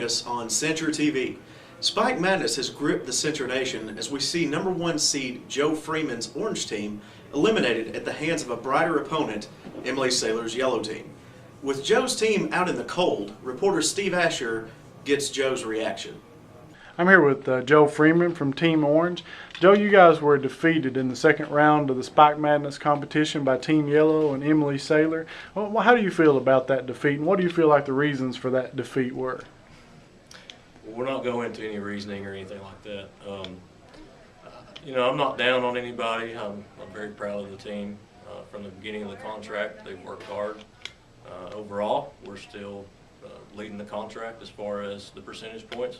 joining us on Senture TV. Spike Madness has gripped the Senture Nation as we see #1 seed Joe Freeman's orange team eliminated at the hands of a brighter opponent, Emily Saylor's yellow team. With Joe's team out in the cold, reporter Steve Asher gets Joe's reaction. I'm here with Joe Freeman from Team Orange. Joe, you guys were defeated in the second round of the Spike Madness competition by Team Yellow and Emily Saylor. Well, how do you feel about that defeat, and what do you feel like the reasons for that defeat were? We're not going into any reasoning or anything like that. I'm not down on anybody. I'm very proud of the team. From the beginning of the contract, they've worked hard. Overall, we're still leading the contract as far as the percentage points.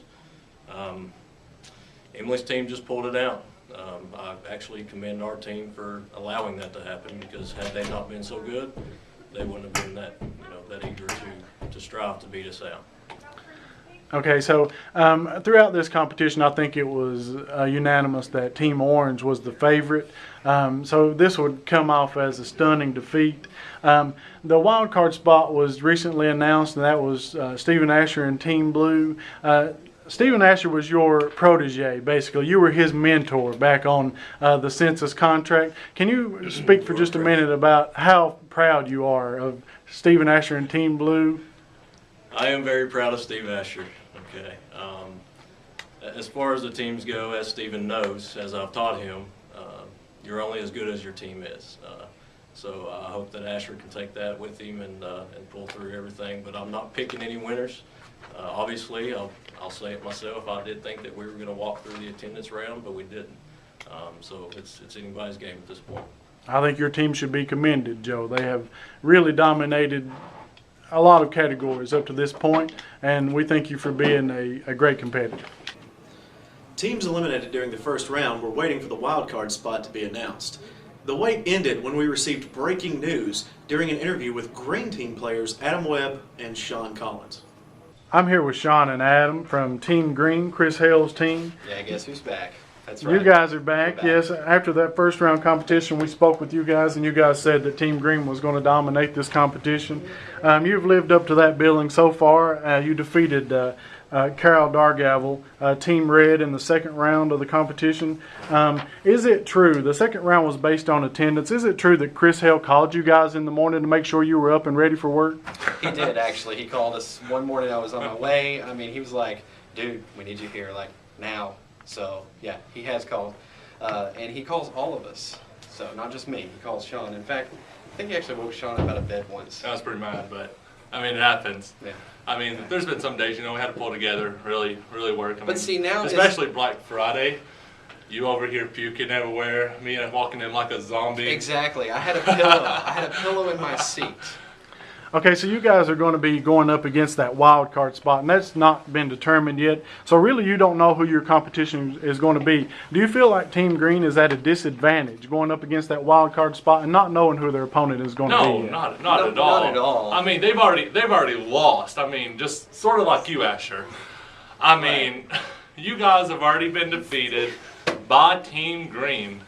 Emily's team just pulled it out. I actually commend our team for allowing that to happen, because had they not been so good, they wouldn't have been that eager to strive to beat us out. Okay, so throughout this competition, I think it was unanimous that Team Orange was the favorite. So this would come off as a stunning defeat. The wild card spot was recently announced, and that was Stephen Asher and Team Blue. Stephen Asher was your protege, basically. You were his mentor back on the census contract. Can you speak for just a minute about how proud you are of Stephen Asher and Team Blue? I am very proud of Steve Asher. Okay. As far as the teams go, as Stephen knows, as I've taught him, you're only as good as your team is. So I hope that Asher can take that with him and pull through everything. But I'm not picking any winners. Obviously, I'll say it myself. I did think that we were going to walk through the attendance round, but we didn't. So it's anybody's game at this point. I think your team should be commended, Joe. They have really dominated a lot of categories up to this point, and we thank you for being a great competitor. Teams eliminated during the first round were waiting for the wild card spot to be announced. The wait ended when we received breaking news during an interview with Green Team players Adam Webb and Sean Collins. I'm here with Sean and Adam from Team Green, Chris Hale's team. Yeah, guess who's back? That's right. You guys are back. Yes. After that first round competition, we spoke with you guys, and you guys said that Team Green was going to dominate this competition. You've lived up to that billing so far. You defeated Carol Dargavel, Team Red, in the second round of the competition. Is it true, the second round was based on attendance, is it true that Chris Hale called you guys in the morning to make sure you were up and ready for work? He did, actually. He called us one morning. I was on my way. I mean, he was like, dude, we need you here, like, now. So, yeah, he has called. And he calls all of us. So, not just me. He calls Sean. In fact, I think he actually woke Sean up out of bed once. I was pretty mad, but, I mean, it happens. Yeah. I mean, there's been some days, we had to pull together, really work. But see, now especially Black Friday, you over here puking everywhere, me walking in like a zombie. Exactly. I had a pillow. I had a pillow in my seat. Okay, so you guys are going to be going up against that wild card spot, and that's not been determined yet. So really, you don't know who your competition is going to be. Do you feel like Team Green is at a disadvantage going up against that wild card spot and not knowing who their opponent is going to be? No, not at all. Not at all. I mean, they've already lost. I mean, just sort of like you, Asher. I mean, you guys have already been defeated by Team Green.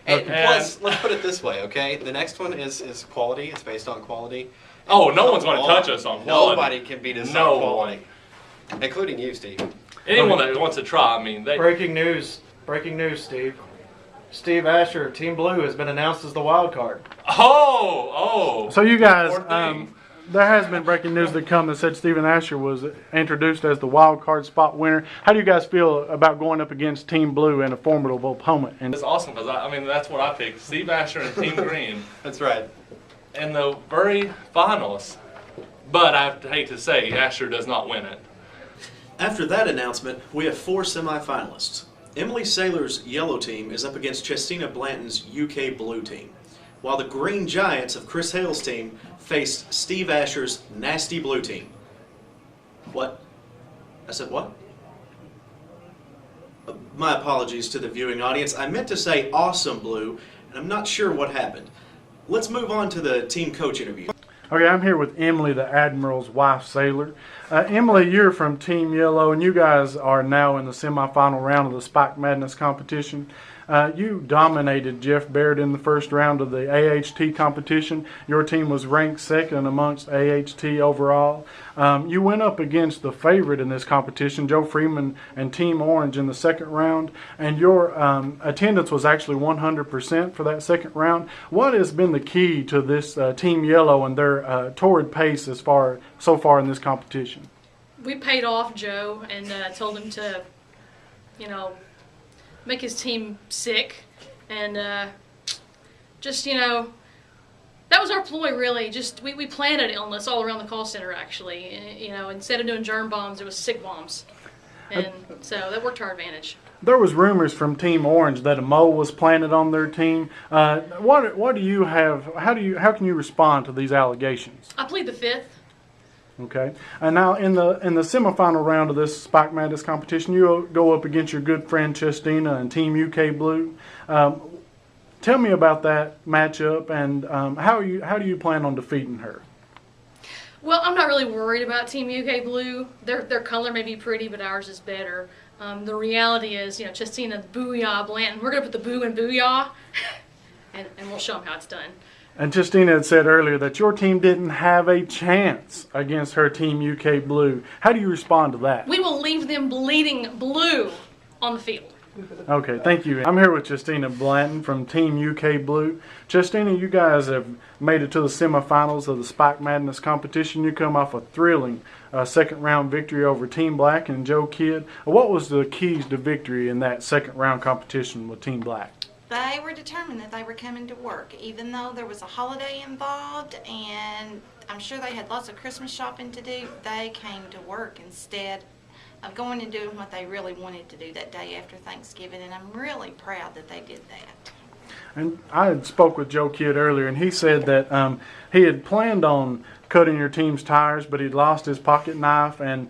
And plus, let's put it this way, okay? The next one is quality. It's based on quality. Oh, no one's going to touch us on quality. Nobody can beat us on quality. Including you, Steve. Anyone that wants to try, I mean, Breaking news, Steve. Steve Asher, Team Blue, has been announced as the wild card. Oh. So you guys, there has been breaking news that said Stephen Asher was introduced as the wild card spot winner. How do you guys feel about going up against Team Blue and a formidable opponent? And it's awesome, because I mean, that's what I picked. Steve Asher and Team Green. That's right. In the very finals. But I hate to say, Asher does not win it. After that announcement, we have 4 semifinalists. Emily Saylor's yellow team is up against Chestina Blanton's UK blue team, while the Green Giants of Chris Hale's team faced Steve Asher's nasty blue team. What? I said what? My apologies to the viewing audience. I meant to say awesome blue, and I'm not sure what happened. Let's move on to the team coach interview. Okay, I'm here with Emily, the Admiral's wife, Saylor. Emily, you're from Team Yellow, and you guys are now in the semifinal round of the Spike Madness competition. You dominated Jeff Baird in the first round of the AHT competition. Your team was ranked second amongst AHT overall. You went up against the favorite in this competition, Joe Freeman and Team Orange, in the second round, and your attendance was actually 100% for that second round. What has been the key to this Team Yellow and their torrid pace so far in this competition? We paid off Joe and told him to, make his team sick, and that was our ploy, really. Just we planted illness all around the call center, actually. Instead of doing germ bombs, it was sick bombs, and so that worked to our advantage. There was rumors from Team Orange that a mole was planted on their team. What do you have? How can you respond to these allegations? I plead the fifth. Okay. And now in the semifinal round of this Spike Madness competition, you go up against your good friend Chestina and Team UK Blue. Tell me about that matchup and how do you plan on defeating her? Well, I'm not really worried about Team UK Blue. Their color may be pretty, but ours is better. The reality is, Chestina, Booyah, Blanton, we're going to put the boo in Booyah, and we'll show them how it's done. And Chestina had said earlier that your team didn't have a chance against her Team UK Blue. How do you respond to that? We will leave them bleeding blue on the field. Okay, thank you. I'm here with Chestina Blanton from Team UK Blue. Chestina, you guys have made it to the semifinals of the Spike Madness competition. You come off a thrilling second round victory over Team Black and Joe Kidd. What was the keys to victory in that second round competition with Team Black? They were determined that they were coming to work, even though there was a holiday involved, and I'm sure they had lots of Christmas shopping to do. They came to work instead of going and doing what they really wanted to do that day after Thanksgiving, and I'm really proud that they did that. And I had spoke with Joe Kidd earlier, and he said that he had planned on cutting your team's tires, but he'd lost his pocket knife. And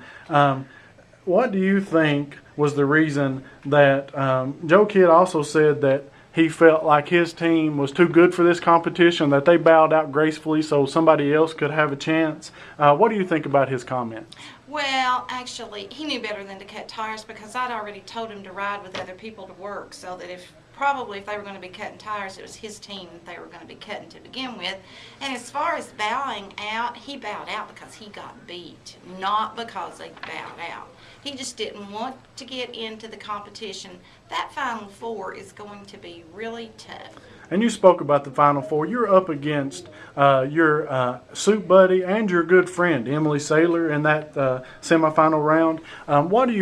what do you think was the reason that Joe Kidd also said that he felt like his team was too good for this competition, that they bowed out gracefully so somebody else could have a chance? What do you think about his comment? Well, actually, he knew better than to cut tires because I'd already told him to ride with other people to work, so that if they were going to be cutting tires, it was his team that they were going to be cutting to begin with. And as far as bowing out, he bowed out because he got beat, not because they bowed out. He just didn't want to get into the competition. That Final Four is going to be really tough. And you spoke about the Final Four. You're up against your suit buddy and your good friend, Emily Saylor, in that semifinal round. How do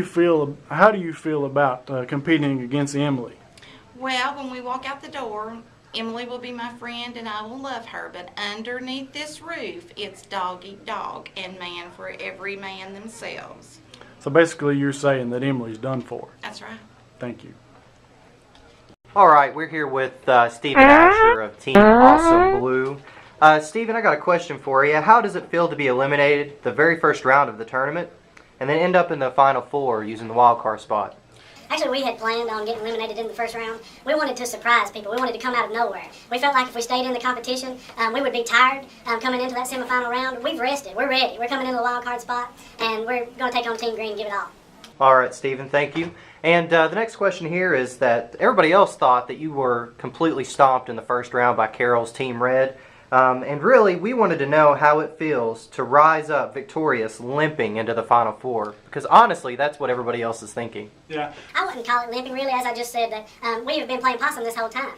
you feel about competing against Emily? Well, when we walk out the door, Emily will be my friend and I will love her. But underneath this roof, it's dog eat dog and man for every man themselves. So basically you're saying that Emily's done for. That's right. Thank you. All right, we're here with Stephen Asher of Team Awesome Blue. Stephen, I got a question for you. How does it feel to be eliminated the very first round of the tournament and then end up in the Final Four using the wild card spot? Actually, we had planned on getting eliminated in the first round. We wanted to surprise people. We wanted to come out of nowhere. We felt like if we stayed in the competition, we would be tired coming into that semifinal round. We've rested. We're ready. We're coming into the wild card spot, and we're going to take on Team Green and give it all. All right, Stephen, thank you. And the next question here is that everybody else thought that you were completely stomped in the first round by Carroll's Team Red. And really, we wanted to know how it feels to rise up victorious, limping into the Final Four. Because honestly, that's what everybody else is thinking. Yeah. I wouldn't call it limping, really, as I just said, that we have been playing possum this whole time.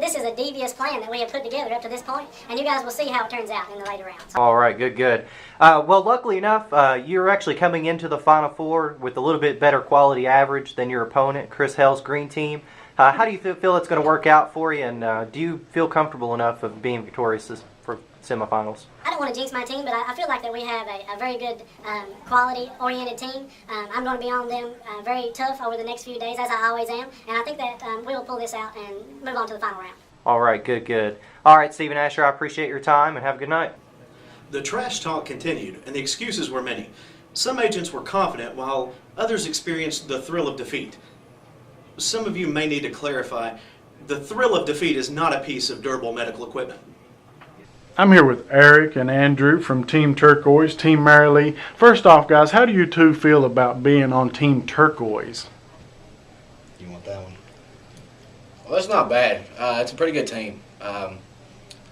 This is a devious plan that we have put together up to this point, and you guys will see how it turns out in the later rounds. All right, good. Well, luckily enough, you're actually coming into the Final Four with a little bit better quality average than your opponent, Chris Hell's green team. How do you feel it's going to work out for you, and do you feel comfortable enough of being victorious for semifinals? I don't want to jinx my team, but I feel like that we have a very good quality-oriented team. I'm going to be on them very tough over the next few days, as I always am, and I think that we will pull this out and move on to the final round. All right, good. All right, Stephen Asher, I appreciate your time, and have a good night. The trash talk continued, and the excuses were many. Some agents were confident, while others experienced the thrill of defeat. Some of you may need to clarify, the thrill of defeat is not a piece of durable medical equipment. I'm here with Eric and Andrew from Team Turquoise, Team Marilee. First off, guys, how do you two feel about being on Team Turquoise? You want that one? Well, it's not bad. It's a pretty good team.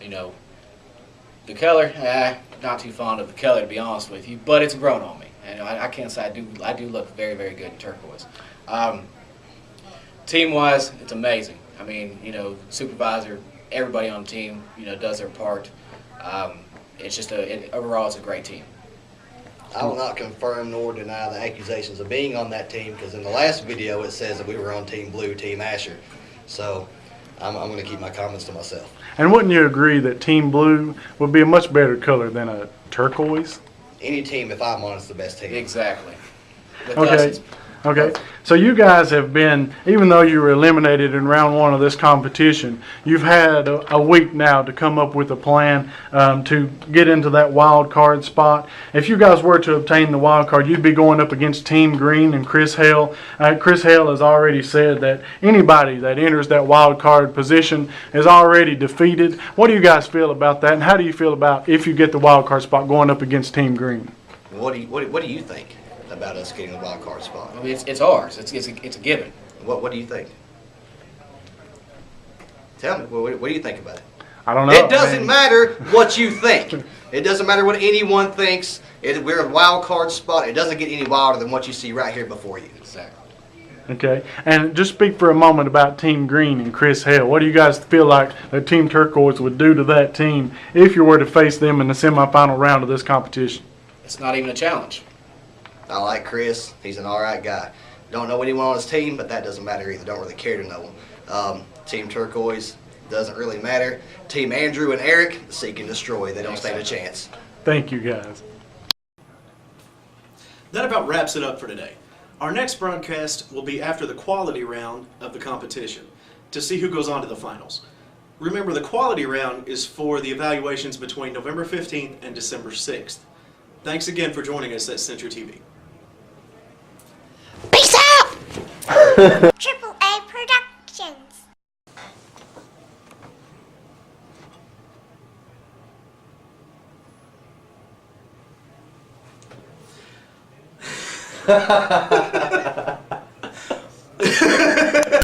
You know, the color, not too fond of the color to be honest with you, but it's grown on me, and I can't say I do look very, very good in turquoise. Team-wise, it's amazing. I mean, you know, supervisor, everybody on the team, you know, does their part. It's just overall, it's a great team. I will not confirm nor deny the accusations of being on that team because in the last video it says that we were on Team Blue, Team Asher. So I'm going to keep my comments to myself. And wouldn't you agree that Team Blue would be a much better color than a turquoise? Any team, if I'm on, is the best team. Exactly. With Okay. us, it's Okay, so you guys have been, even though you were eliminated in round 1 of this competition, you've had a week now to come up with a plan to get into that wild card spot. If you guys were to obtain the wild card, you'd be going up against Team Green and Chris Hale. Chris Hale has already said that anybody that enters that wild card position is already defeated. What do you guys feel about that, and how do you feel about if you get the wild card spot going up against Team Green? What do you think about us getting the wild card spot? I mean, it's ours. It's a given. What do you think? Tell me. What do you think about it? I don't know. It doesn't matter what you think. It doesn't matter what anyone thinks. We're a wild card spot. It doesn't get any wilder than what you see right here before you. Exactly. Okay, and just speak for a moment about Team Green and Chris Hale. What do you guys feel like the Team Turquoise would do to that team if you were to face them in the semifinal round of this competition? It's not even a challenge. I like Chris. He's an all right guy. Don't know anyone on his team, but that doesn't matter either. Don't really care to know him. Team Turquoise doesn't really matter. Team Andrew and Eric, seek and destroy. They don't stand a chance. Thank you, guys. That about wraps it up for today. Our next broadcast will be after the quality round of the competition to see who goes on to the finals. Remember, the quality round is for the evaluations between November 15th and December 6th. Thanks again for joining us at Senture TV. Peace out! Triple A Productions. Ha ha ha ha.